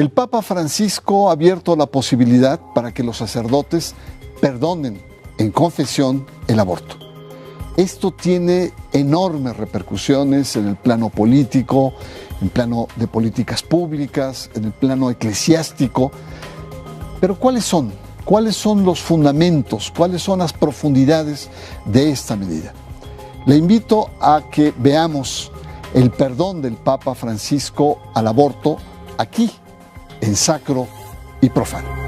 El Papa Francisco ha abierto la posibilidad para que los sacerdotes perdonen en confesión el aborto. Esto tiene enormes repercusiones en el plano político, en el plano de políticas públicas, en el plano eclesiástico. Pero ¿cuáles son? ¿Cuáles son los fundamentos? ¿Cuáles son las profundidades de esta medida? Le invito a que veamos el perdón del Papa Francisco al aborto aquí, en Sacro y Profano.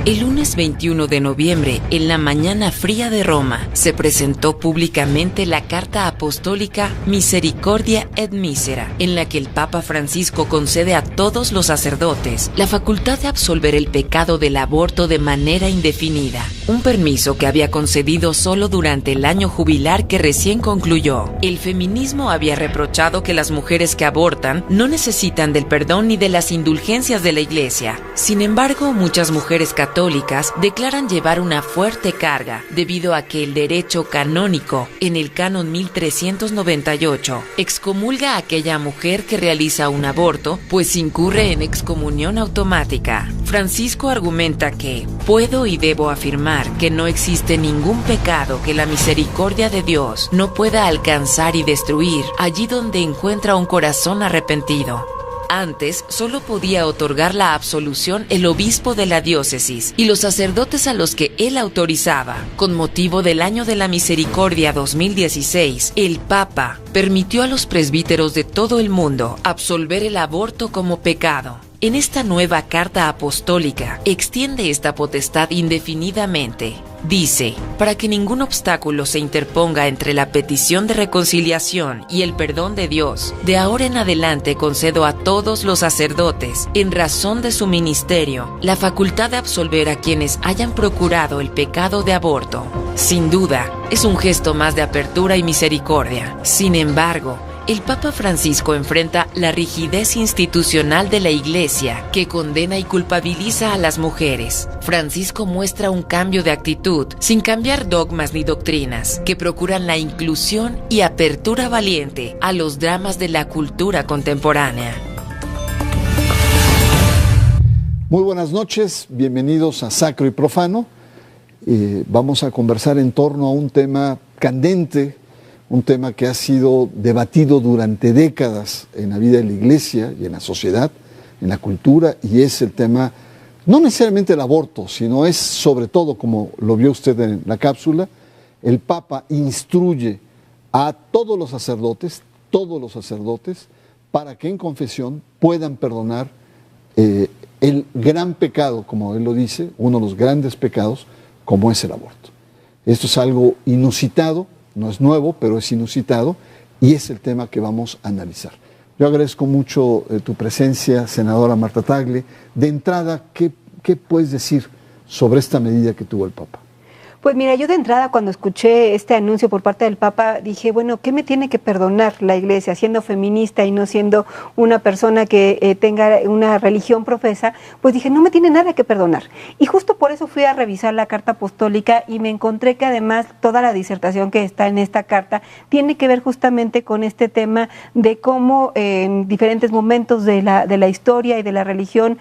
El lunes 21 de noviembre, en la mañana fría de Roma, se presentó públicamente la carta apostólica Misericordia et Misera, en la que el Papa Francisco concede a todos los sacerdotes la facultad de absolver el pecado del aborto de manera indefinida, un permiso que había concedido solo durante el año jubilar que recién concluyó. El feminismo había reprochado que las mujeres que abortan no necesitan del perdón ni de las indulgencias de la Iglesia. Sin embargo, muchas mujeres católicas declaran llevar una fuerte carga debido a que el derecho canónico, en el canon 1398, excomulga a aquella mujer que realiza un aborto, pues incurre en excomunión automática. Francisco argumenta que puedo y debo afirmar que no existe ningún pecado que la misericordia de Dios no pueda alcanzar y destruir allí donde encuentra un corazón arrepentido. Antes, solo podía otorgar la absolución el obispo de la diócesis y los sacerdotes a los que él autorizaba. Con motivo del Año de la Misericordia 2016, el Papa permitió a los presbíteros de todo el mundo absolver el aborto como pecado. En esta nueva carta apostólica, extiende esta potestad indefinidamente. Dice, para que ningún obstáculo se interponga entre la petición de reconciliación y el perdón de Dios, de ahora en adelante concedo a todos los sacerdotes, en razón de su ministerio, la facultad de absolver a quienes hayan procurado el pecado de aborto. Sin duda, es un gesto más de apertura y misericordia. Sin embargo, el Papa Francisco enfrenta la rigidez institucional de la Iglesia, que condena y culpabiliza a las mujeres. Francisco muestra un cambio de actitud, sin cambiar dogmas ni doctrinas, que procuran la inclusión y apertura valiente a los dramas de la cultura contemporánea. Muy buenas noches, bienvenidos a Sacro y Profano. Vamos a conversar en torno a un tema candente, un tema que ha sido debatido durante décadas en la vida de la Iglesia y en la sociedad, en la cultura, y es el tema, no necesariamente el aborto, sino es sobre todo, como lo vio usted en la cápsula, el Papa instruye a todos los sacerdotes, para que en confesión puedan perdonar el gran pecado, como él lo dice, uno de los grandes pecados, como es el aborto. Esto es algo inusitado. No es nuevo, pero es inusitado y es el tema que vamos a analizar. Yo agradezco mucho tu presencia, senadora Marta Tagle. De entrada, ¿qué puedes decir sobre esta medida que tuvo el Papa? Pues mira, yo de entrada cuando escuché este anuncio por parte del Papa dije, bueno, ¿qué me tiene que perdonar la Iglesia siendo feminista y no siendo una persona que tenga una religión profesa? Pues dije, no me tiene nada que perdonar. Y justo por eso fui a revisar la carta apostólica y me encontré que además toda la disertación que está en esta carta tiene que ver justamente con este tema de cómo en diferentes momentos de la historia y de la religión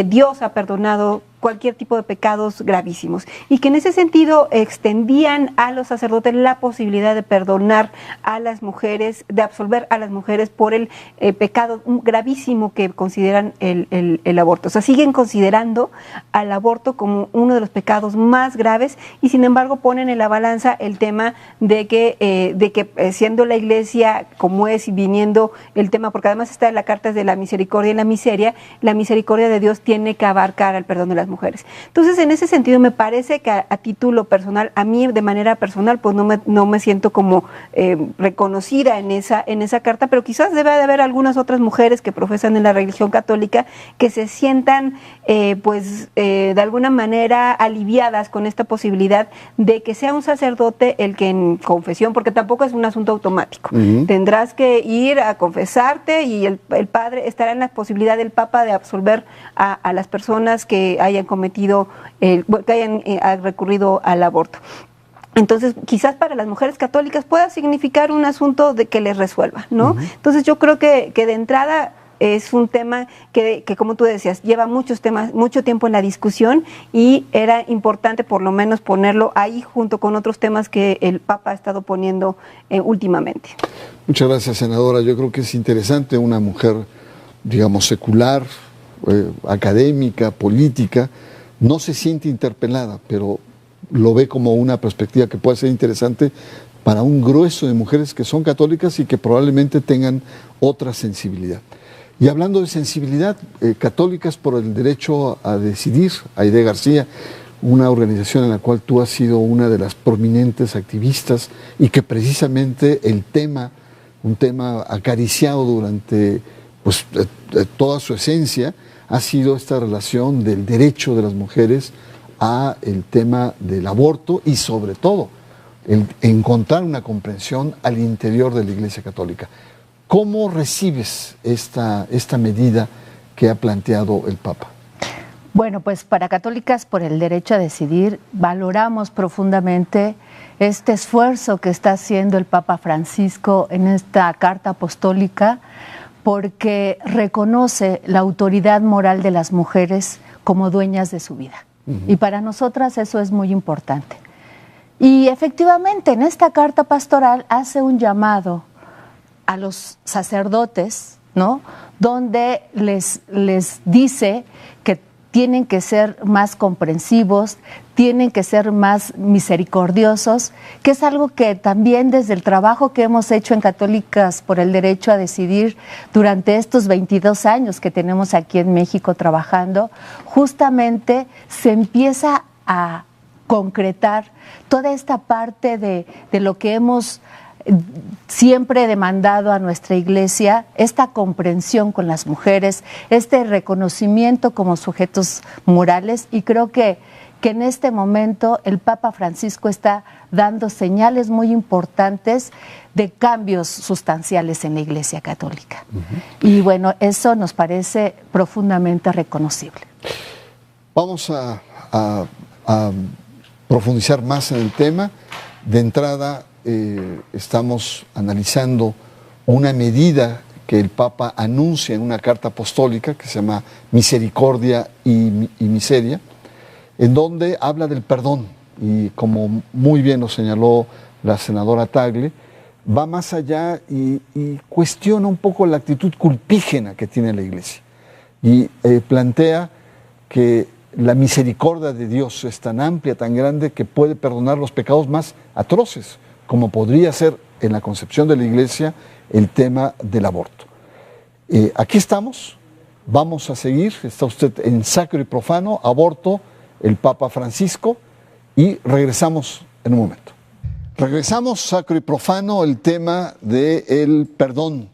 Dios ha perdonado cualquier tipo de pecados gravísimos y que en ese sentido extendían a los sacerdotes la posibilidad de perdonar a las mujeres, de absolver a las mujeres por el pecado gravísimo que consideran el aborto. O sea, siguen considerando al aborto como uno de los pecados más graves y sin embargo ponen en la balanza el tema de que siendo la Iglesia como es y viniendo el tema, porque además está en la carta de la misericordia y la misericordia de Dios tiene que abarcar el perdón de las mujeres. Entonces, en ese sentido, me parece que a título personal, a mí de manera personal, pues no me siento como reconocida en esa carta, pero quizás debe de haber algunas otras mujeres que profesan en la religión católica que se sientan, de alguna manera aliviadas con esta posibilidad de que sea un sacerdote el que en confesión, porque tampoco es un asunto automático. Tendrás que ir a confesarte y el padre estará en la posibilidad del Papa de absolver a las personas que hayan cometido, que hayan recurrido al aborto. Entonces, quizás para las mujeres católicas pueda significar un asunto de que les resuelva, ¿no? Entonces, yo creo que de entrada es un tema que, como tú decías, lleva mucho tiempo en la discusión y era importante por lo menos ponerlo ahí junto con otros temas que el Papa ha estado poniendo últimamente. Muchas gracias, senadora. Yo creo que es interesante una mujer, digamos, secular, académica, política, no se siente interpelada, pero lo ve como una perspectiva que puede ser interesante para un grueso de mujeres que son católicas y que probablemente tengan otra sensibilidad. Y hablando de sensibilidad, Católicas por el Derecho a Decidir, Aide García, una organización en la cual tú has sido una de las prominentes activistas y que precisamente un tema acariciado durante pues, toda su esencia, ha sido esta relación del derecho de las mujeres a el tema del aborto y sobre todo el encontrar una comprensión al interior de la Iglesia Católica. ¿Cómo recibes esta medida que ha planteado el Papa? Bueno, pues para Católicas por el Derecho a Decidir valoramos profundamente este esfuerzo que está haciendo el Papa Francisco en esta carta apostólica, porque reconoce la autoridad moral de las mujeres como dueñas de su vida. Y para nosotras eso es muy importante. Y efectivamente en esta carta pastoral hace un llamado a los sacerdotes, ¿no? Donde les dice que tienen que ser más comprensivos, tienen que ser más misericordiosos, que es algo que también desde el trabajo que hemos hecho en Católicas por el Derecho a Decidir durante estos 22 años que tenemos aquí en México trabajando, justamente se empieza a concretar toda esta parte de lo que hemos siempre demandado a nuestra Iglesia, esta comprensión con las mujeres, este reconocimiento como sujetos morales, y creo que en este momento el Papa Francisco está dando señales muy importantes de cambios sustanciales en la Iglesia Católica. Y bueno, eso nos parece profundamente reconocible. Vamos a profundizar más en el tema. De entrada, estamos analizando una medida que el Papa anuncia en una carta apostólica que se llama Misericordia y Miseria, en donde habla del perdón y, como muy bien lo señaló la senadora Tagle, va más allá y cuestiona un poco la actitud culpígena que tiene la Iglesia y plantea que la misericordia de Dios es tan amplia, tan grande, que puede perdonar los pecados más atroces, como podría ser en la concepción de la Iglesia el tema del aborto. Aquí estamos, vamos a seguir, está usted en Sacro y Profano, Aborto, el Papa Francisco, y regresamos en un momento. Regresamos, Sacro y Profano, el tema del perdón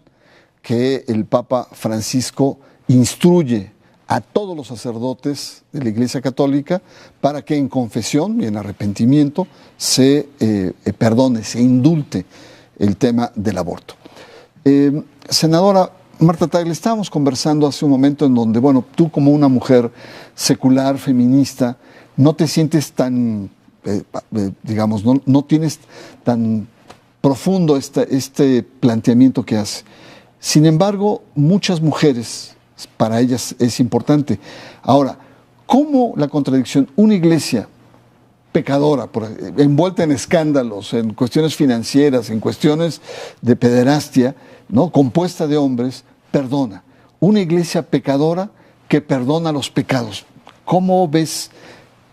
que el Papa Francisco instruye a todos los sacerdotes de la Iglesia Católica para que en confesión y en arrepentimiento se perdone, se indulte el tema del aborto. Senadora Marta Tagle, estábamos conversando hace un momento en donde, bueno, tú como una mujer secular, feminista, no te sientes tan, digamos, no tienes tan profundo este planteamiento que hace. Sin embargo, muchas mujeres, para ellas es importante. Ahora, ¿cómo la contradicción? Una iglesia pecadora, envuelta en escándalos, en cuestiones financieras, en cuestiones de pederastia, ¿no?, compuesta de hombres, perdona. Una iglesia pecadora que perdona los pecados. ¿Cómo ves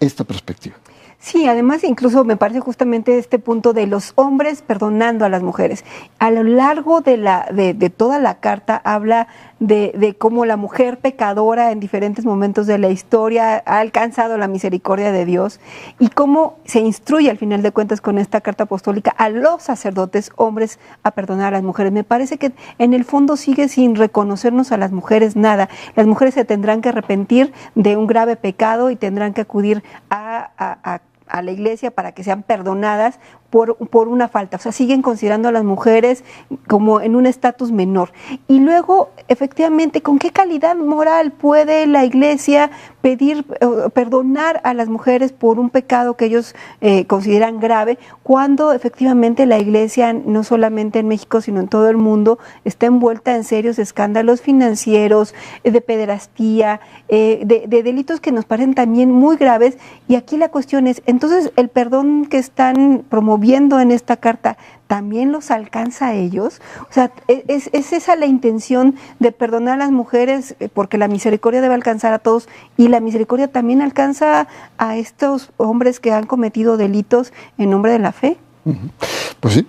esta perspectiva? Sí, además incluso me parece justamente este punto de los hombres perdonando a las mujeres. A lo largo de toda la carta habla de cómo la mujer pecadora en diferentes momentos de la historia ha alcanzado la misericordia de Dios y cómo se instruye al final de cuentas con esta carta apostólica a los sacerdotes hombres a perdonar a las mujeres. Me parece que en el fondo sigue sin reconocernos a las mujeres nada. Las mujeres se tendrán que arrepentir de un grave pecado y tendrán que acudir a la Iglesia para que sean perdonadas por una falta, o sea, siguen considerando a las mujeres como en un estatus menor. Y luego, efectivamente, ¿con qué calidad moral puede la Iglesia perdonar a las mujeres por un pecado que ellos consideran grave, cuando efectivamente la Iglesia, no solamente en México, sino en todo el mundo, está envuelta en serios escándalos financieros, de pederastía, de delitos que nos parecen también muy graves? Y aquí la cuestión es, entonces, el perdón que están promoviendo en esta carta, ¿también los alcanza a ellos? O sea, ¿es esa la intención de perdonar a las mujeres? Porque la misericordia debe alcanzar a todos, y la misericordia también alcanza a estos hombres que han cometido delitos en nombre de la fe. Pues sí.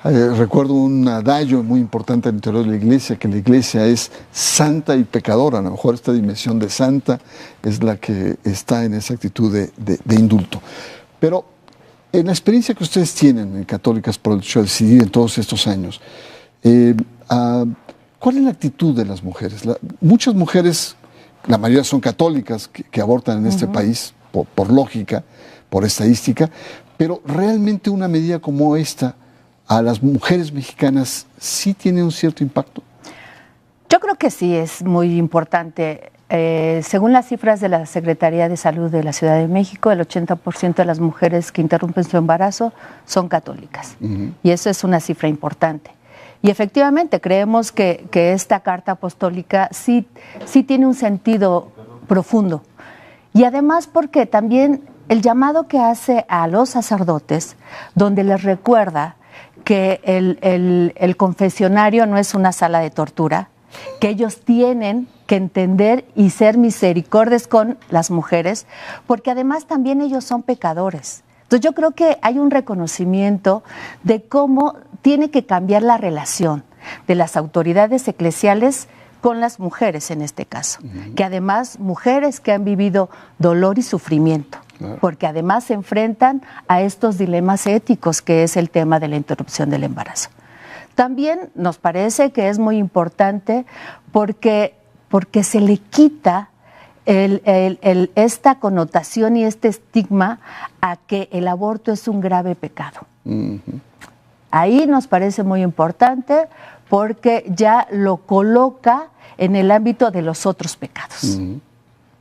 Recuerdo un adagio muy importante al interior de la Iglesia, que la Iglesia es santa y pecadora. A lo mejor esta dimensión de santa es la que está en esa actitud de indulto. Pero en la experiencia que ustedes tienen en Católicas por el Derecho a Decidir en todos estos años, ¿cuál es la actitud de las mujeres? Muchas mujeres, la mayoría son católicas, que abortan en este país, por lógica, por estadística, pero realmente una medida como esta a las mujeres mexicanas sí tiene un cierto impacto. Yo creo que sí es muy importante. Según las cifras de la Secretaría de Salud de la Ciudad de México, el 80% de las mujeres que interrumpen su embarazo son católicas. Y eso es una cifra importante. Y efectivamente creemos que esta carta apostólica sí tiene un sentido profundo. Y además porque también el llamado que hace a los sacerdotes, donde les recuerda que el confesionario no es una sala de tortura, que ellos tienen que entender y ser misericordios con las mujeres, porque además también ellos son pecadores. Entonces yo creo que hay un reconocimiento de cómo tiene que cambiar la relación de las autoridades eclesiales con las mujeres en este caso, que además mujeres que han vivido dolor y sufrimiento, porque además se enfrentan a estos dilemas éticos que es el tema de la interrupción del embarazo. También nos parece que es muy importante porque se le quita esta connotación y este estigma a que el aborto es un grave pecado. Ahí nos parece muy importante porque ya lo coloca en el ámbito de los otros pecados.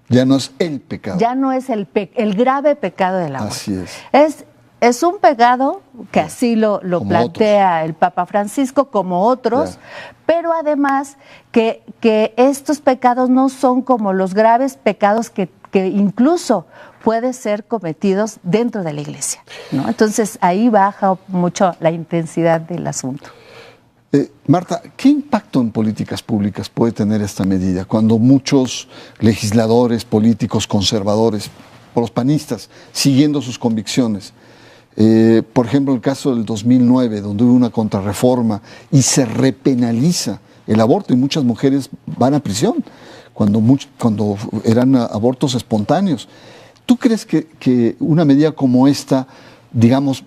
Ya no es el pecado. Ya no es el grave pecado del aborto. Así es. Es un pecado que así lo plantea el Papa Francisco, como otros, pero además que estos pecados no son como los graves pecados que incluso pueden ser cometidos dentro de la Iglesia, ¿no? Entonces ahí baja mucho la intensidad del asunto. Marta, ¿qué impacto en políticas públicas puede tener esta medida cuando muchos legisladores, políticos, conservadores, los panistas, siguiendo sus convicciones? Por ejemplo, el caso del 2009, donde hubo una contrarreforma y se repenaliza el aborto y muchas mujeres van a prisión cuando eran abortos espontáneos. ¿Tú crees que una medida como esta, digamos,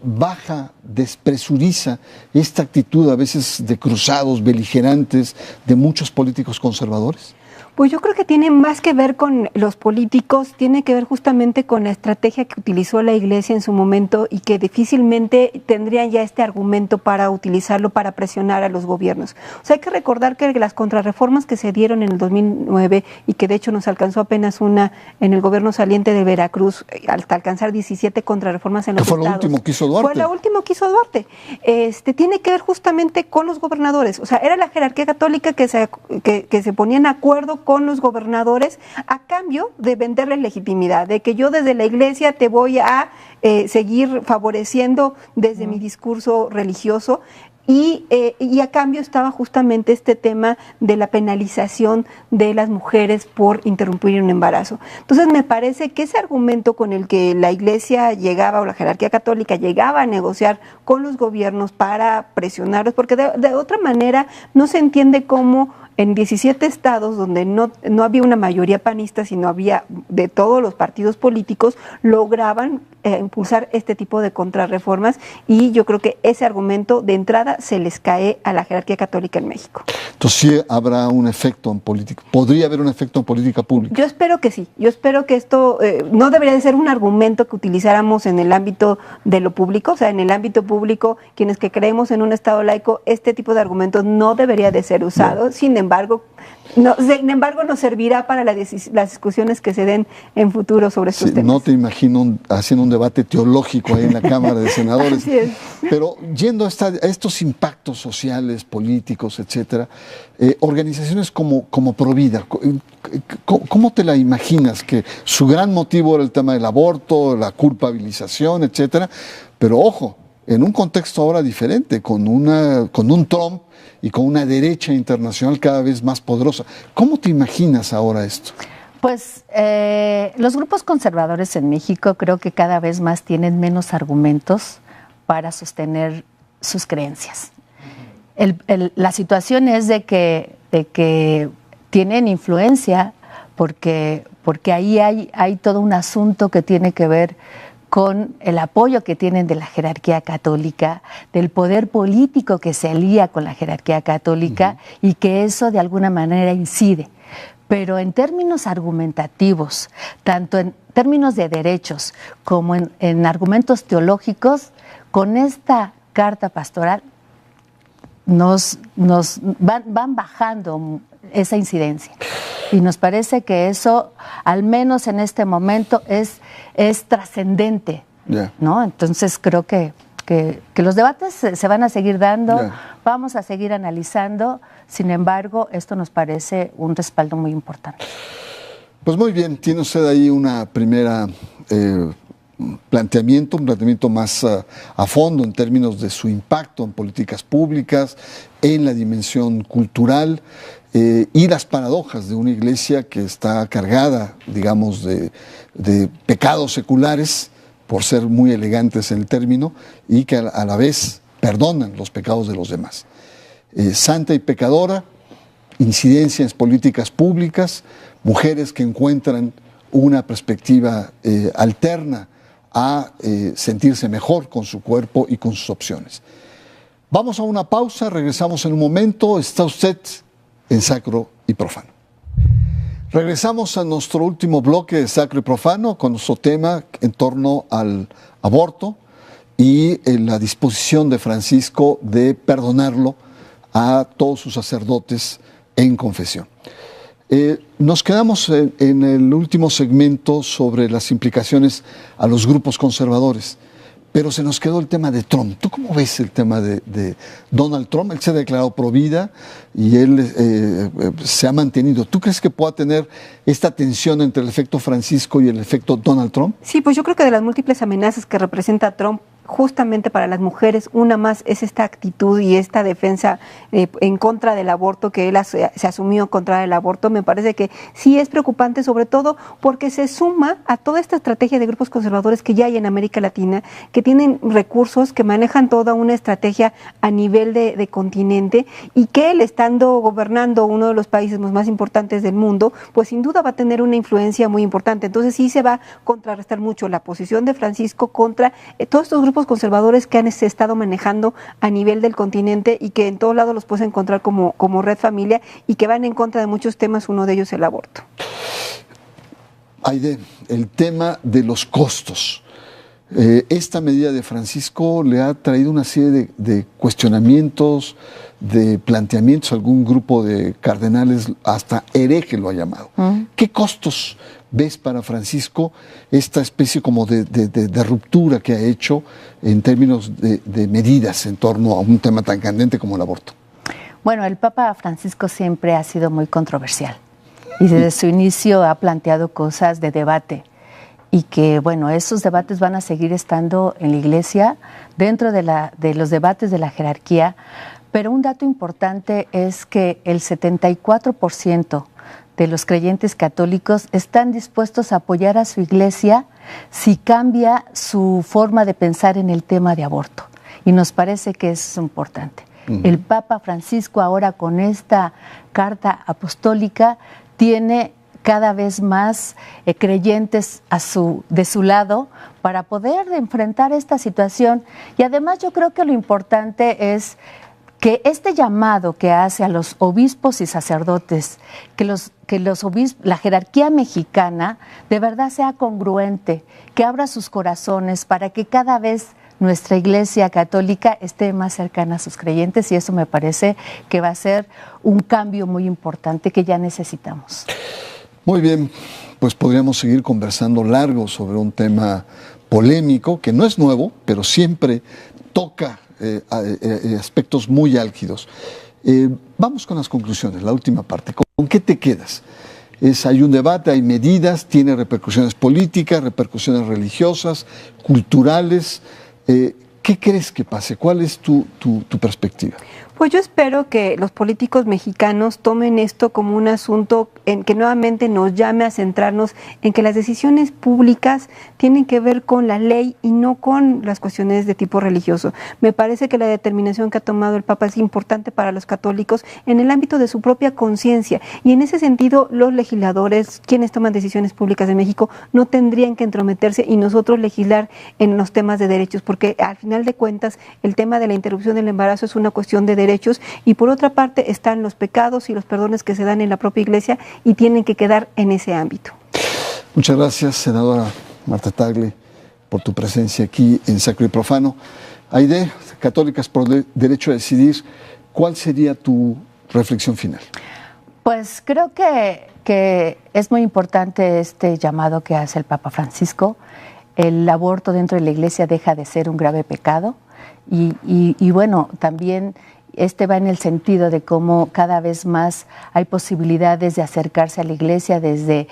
despresuriza esta actitud a veces de cruzados, beligerantes, de muchos políticos conservadores? Pues yo creo que tiene más que ver con los políticos, tiene que ver justamente con la estrategia que utilizó la Iglesia en su momento y que difícilmente tendrían ya este argumento para utilizarlo para presionar a los gobiernos. O sea, hay que recordar que las contrarreformas que se dieron en el 2009 y que de hecho nos alcanzó apenas una en el gobierno saliente de Veracruz, hasta alcanzar 17 contrarreformas en los estados. ¿Fue lo último que hizo Duarte? Fue lo último que hizo Duarte. Tiene que ver justamente con los gobernadores. O sea, era la jerarquía católica que se ponía en acuerdo con los gobernadores a cambio de venderles legitimidad, de que yo desde la Iglesia te voy a seguir favoreciendo desde mi discurso religioso. Y a cambio estaba justamente este tema de la penalización de las mujeres por interrumpir un embarazo. Entonces me parece que ese argumento con el que la Iglesia llegaba, o la jerarquía católica llegaba a negociar con los gobiernos para presionarlos, porque de otra manera no se entiende cómo en 17 estados donde no había una mayoría panista, sino había de todos los partidos políticos, lograban impulsar este tipo de contrarreformas, y yo creo que ese argumento de entrada se les cae a la jerarquía católica en México. Entonces sí habrá un efecto en política, podría haber un efecto en política pública. Yo espero que sí, yo espero que esto no debería de ser un argumento que utilizáramos en el ámbito de lo público, o sea, en el ámbito público, quienes que creemos en un Estado laico, este tipo de argumentos no debería de ser usado. No. Sin embargo, nos servirá para las discusiones que se den en futuro sobre estos temas. No te imagino haciendo un debate teológico ahí en la Cámara de Senadores. Así es. Pero yendo a estos impactos sociales, políticos, etcétera, organizaciones como Provida, ¿cómo te la imaginas? Que su gran motivo era el tema del aborto, la culpabilización, etcétera, pero ojo, en un contexto ahora diferente, con un Trump y con una derecha internacional cada vez más poderosa. ¿Cómo te imaginas ahora esto? Pues los grupos conservadores en México creo que cada vez más tienen menos argumentos para sostener sus creencias. La situación es de que tienen influencia porque ahí hay todo un asunto que tiene que ver con el apoyo que tienen de la jerarquía católica, del poder político que se alía con la jerarquía católica, y que eso de alguna manera incide. Pero en términos argumentativos, tanto en términos de derechos como en argumentos teológicos, con esta carta pastoral nos van bajando esa incidencia. Y nos parece que eso, al menos en este momento, es trascendente, ¿no? Entonces creo que los debates se van a seguir dando, vamos a seguir analizando. Sin embargo, esto nos parece un respaldo muy importante. Pues muy bien, tiene usted ahí una primera un planteamiento más a fondo en términos de su impacto en políticas públicas, en la dimensión cultural, y las paradojas de una iglesia que está cargada, digamos, de pecados seculares, por ser muy elegantes en el término, y que a la vez perdonan los pecados de los demás. Santa y pecadora, incidencias en políticas públicas, mujeres que encuentran una perspectiva alterna a sentirse mejor con su cuerpo y con sus opciones. Vamos a una pausa, regresamos en un momento. Está usted en Sacro y Profano. Regresamos a nuestro último bloque de Sacro y Profano con nuestro tema en torno al aborto y la disposición de Francisco de perdonarlo a todos sus sacerdotes en confesión. Nos quedamos en el último segmento sobre las implicaciones a los grupos conservadores, pero se nos quedó el tema de Trump. ¿Tú cómo ves el tema de Donald Trump? Él se ha declarado pro vida y él se ha mantenido. ¿Tú crees que pueda tener esta tensión entre el efecto Francisco y el efecto Donald Trump? Sí, pues yo creo que de las múltiples amenazas que representa Trump, justamente para las mujeres, una más es esta actitud y esta defensa en contra del aborto, que él se asumió contra el aborto. Me parece que sí es preocupante, sobre todo porque se suma a toda esta estrategia de grupos conservadores que ya hay en América Latina, que tienen recursos, que manejan toda una estrategia a nivel de continente, y que él, estando gobernando uno de los países más importantes del mundo, pues sin duda va a tener una influencia muy importante. Entonces sí se va a contrarrestar mucho la posición de Francisco contra todos estos grupos conservadores que han estado manejando a nivel del continente y que en todos lados los puedes encontrar como Red Familia, y que van en contra de muchos temas, uno de ellos el aborto. Aide, el tema de los costos. Esta medida de Francisco le ha traído una serie de cuestionamientos, de planteamientos. Algún grupo de cardenales hasta hereje lo ha llamado. ¿Qué costos ves para Francisco esta especie como de ruptura que ha hecho en términos de medidas en torno a un tema tan candente como el aborto? Bueno, el Papa Francisco siempre ha sido muy controversial y desde su inicio ha planteado cosas de debate, y que, bueno, esos debates van a seguir estando en la Iglesia, dentro de los debates de la jerarquía. Pero un dato importante es que el 74% de los creyentes católicos están dispuestos a apoyar a su Iglesia si cambia su forma de pensar en el tema de aborto. Y nos parece que eso es importante. El Papa Francisco ahora, con esta carta apostólica, tiene cada vez más creyentes de su lado para poder enfrentar esta situación. Y además yo creo que lo importante es que este llamado que hace a los obispos y sacerdotes, que los obispos, la jerarquía mexicana, de verdad sea congruente, que abra sus corazones para que cada vez nuestra Iglesia Católica esté más cercana a sus creyentes, y eso me parece que va a ser un cambio muy importante que ya necesitamos. Muy bien, pues podríamos seguir conversando largo sobre un tema polémico, que no es nuevo, pero siempre toca aspectos muy álgidos. Vamos con las conclusiones, la última parte. ¿Con qué te quedas? Hay un debate, hay medidas, tiene repercusiones políticas, repercusiones religiosas, culturales. ¿Qué crees que pase? ¿Cuál es tu perspectiva? Pues yo espero que los políticos mexicanos tomen esto como un asunto en que nuevamente nos llame a centrarnos en que las decisiones públicas tienen que ver con la ley y no con las cuestiones de tipo religioso. Me parece que la determinación que ha tomado el Papa es importante para los católicos en el ámbito de su propia conciencia, y en ese sentido los legisladores, quienes toman decisiones públicas de México, no tendrían que entrometerse y nosotros legislar en los temas de derechos, porque al final de cuentas el tema de la interrupción del embarazo es una cuestión de derechos, y por otra parte están los pecados y los perdones que se dan en la propia Iglesia y tienen que quedar en ese ámbito. Muchas gracias, senadora Marta Tagle, por tu presencia aquí en Sacro y Profano. Aide, Católicas por Derecho a Decidir, ¿cuál sería tu reflexión final? Pues creo que es muy importante este llamado que hace el Papa Francisco. El aborto dentro de la Iglesia deja de ser un grave pecado, y bueno, también va en el sentido de cómo cada vez más hay posibilidades de acercarse a la Iglesia desde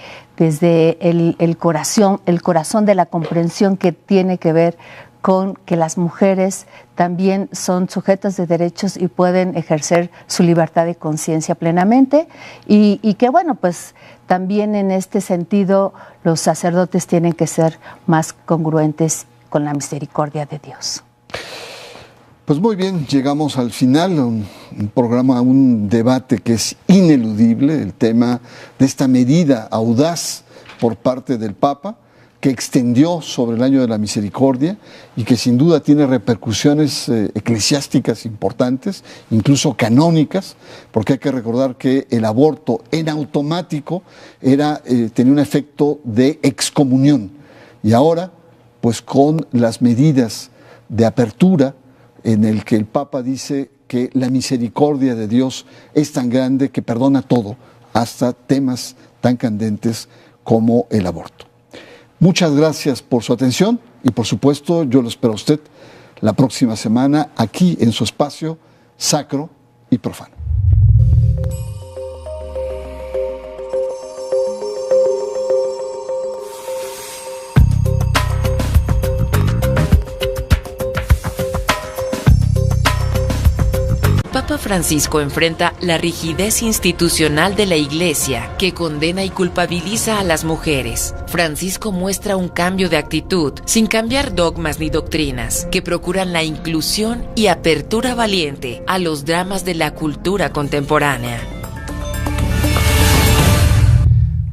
el corazón de la comprensión que tiene que ver con que las mujeres también son sujetas de derechos y pueden ejercer su libertad de conciencia plenamente, y que bueno, pues también en este sentido los sacerdotes tienen que ser más congruentes con la misericordia de Dios. Pues muy bien, llegamos al final, un programa, un debate que es ineludible, el tema de esta medida audaz por parte del Papa, que extendió sobre el año de la misericordia y que sin duda tiene repercusiones eclesiásticas importantes, incluso canónicas, porque hay que recordar que el aborto en automático tenía un efecto de excomunión, y ahora, pues con las medidas de apertura, en el que el Papa dice que la misericordia de Dios es tan grande que perdona todo, hasta temas tan candentes como el aborto. Muchas gracias por su atención y por supuesto yo lo espero a usted la próxima semana aquí en su espacio Sacro y Profano. Papa Francisco enfrenta la rigidez institucional de la Iglesia, que condena y culpabiliza a las mujeres. Francisco muestra un cambio de actitud, sin cambiar dogmas ni doctrinas, que procuran la inclusión y apertura valiente a los dramas de la cultura contemporánea.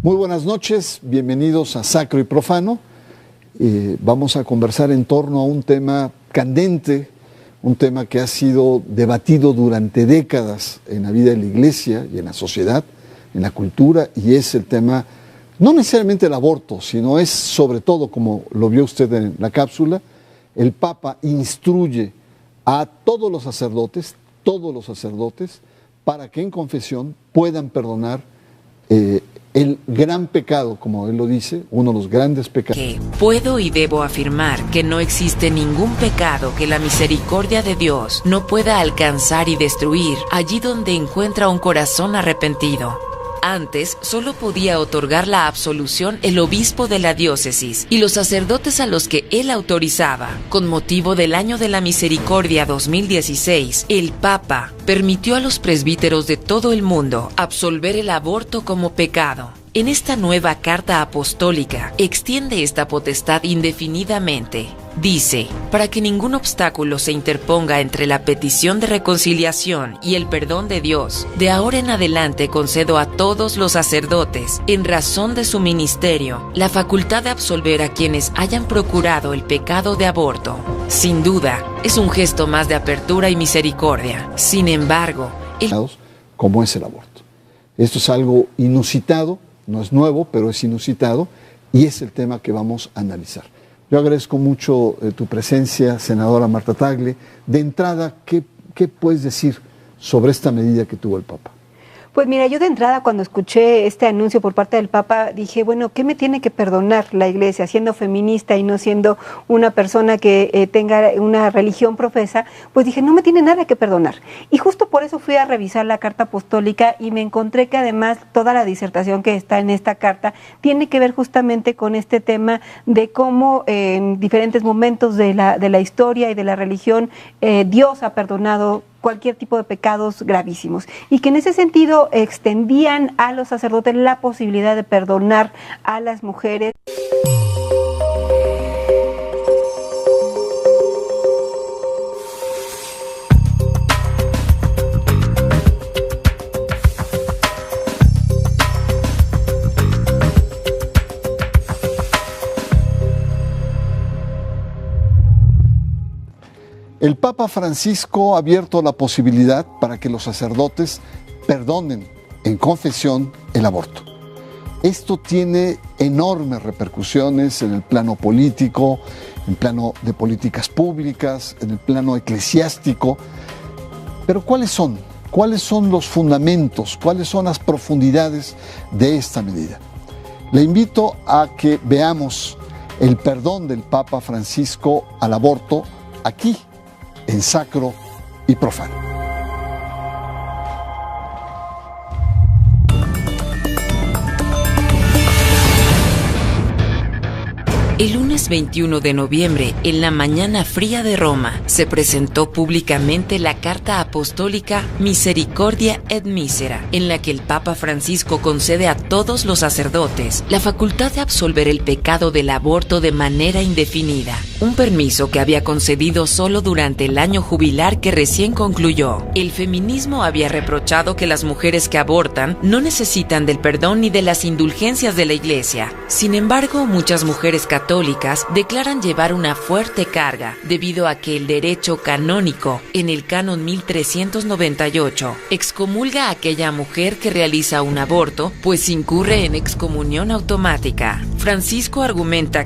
Muy buenas noches, bienvenidos a Sacro y Profano. Vamos a conversar en torno a un tema candente, un tema que ha sido debatido durante décadas en la vida de la Iglesia y en la sociedad, en la cultura, y es el tema, no necesariamente el aborto, sino es sobre todo, como lo vio usted en la cápsula, el Papa instruye a todos los sacerdotes, para que en confesión puedan perdonar el gran pecado, como él lo dice, uno de los grandes pecados. Que puedo y debo afirmar que no existe ningún pecado que la misericordia de Dios no pueda alcanzar y destruir allí donde encuentra un corazón arrepentido. Antes, solo podía otorgar la absolución el obispo de la diócesis y los sacerdotes a los que él autorizaba. Con motivo del Año de la Misericordia 2016, el Papa permitió a los presbíteros de todo el mundo absolver el aborto como pecado. En esta nueva carta apostólica, extiende esta potestad indefinidamente. Dice, para que ningún obstáculo se interponga entre la petición de reconciliación y el perdón de Dios, de ahora en adelante concedo a todos los sacerdotes, en razón de su ministerio, la facultad de absolver a quienes hayan procurado el pecado de aborto. Sin duda, es un gesto más de apertura y misericordia. Sin embargo, como es el aborto. Esto es algo inusitado, no es nuevo, pero es inusitado, y es el tema que vamos a analizar. Yo agradezco mucho tu presencia, senadora Marta Tagle. De entrada, ¿qué puedes decir sobre esta medida que tuvo el Papa? Pues mira, yo de entrada cuando escuché este anuncio por parte del Papa dije, bueno, ¿qué me tiene que perdonar la Iglesia siendo feminista y no siendo una persona que tenga una religión profesa? Pues dije, no me tiene nada que perdonar. Y justo por eso fui a revisar la carta apostólica y me encontré que además toda la disertación que está en esta carta tiene que ver justamente con este tema de cómo en diferentes momentos de la historia y de la religión Dios ha perdonado cualquier tipo de pecados gravísimos, y que en ese sentido extendían a los sacerdotes la posibilidad de perdonar a las mujeres. El Papa Francisco ha abierto la posibilidad para que los sacerdotes perdonen en confesión el aborto. Esto tiene enormes repercusiones en el plano político, en el plano de políticas públicas, en el plano eclesiástico. Pero ¿cuáles son? ¿Cuáles son los fundamentos? ¿Cuáles son las profundidades de esta medida? Le invito a que veamos el perdón del Papa Francisco al aborto aquí, en Sacro y Profano. El lunes 21 de noviembre, en la mañana fría de Roma, se presentó públicamente la carta apostólica Misericordia et Misera, en la que el Papa Francisco concede a todos los sacerdotes la facultad de absolver el pecado del aborto de manera indefinida, un permiso que había concedido solo durante el año jubilar que recién concluyó. El feminismo había reprochado que las mujeres que abortan no necesitan del perdón ni de las indulgencias de la Iglesia. Sin embargo, muchas mujeres católicas declaran llevar una fuerte carga debido a que el derecho canónico, en el canon 1398, excomulga a aquella mujer que realiza un aborto, pues incurre en excomunión automática. Francisco argumenta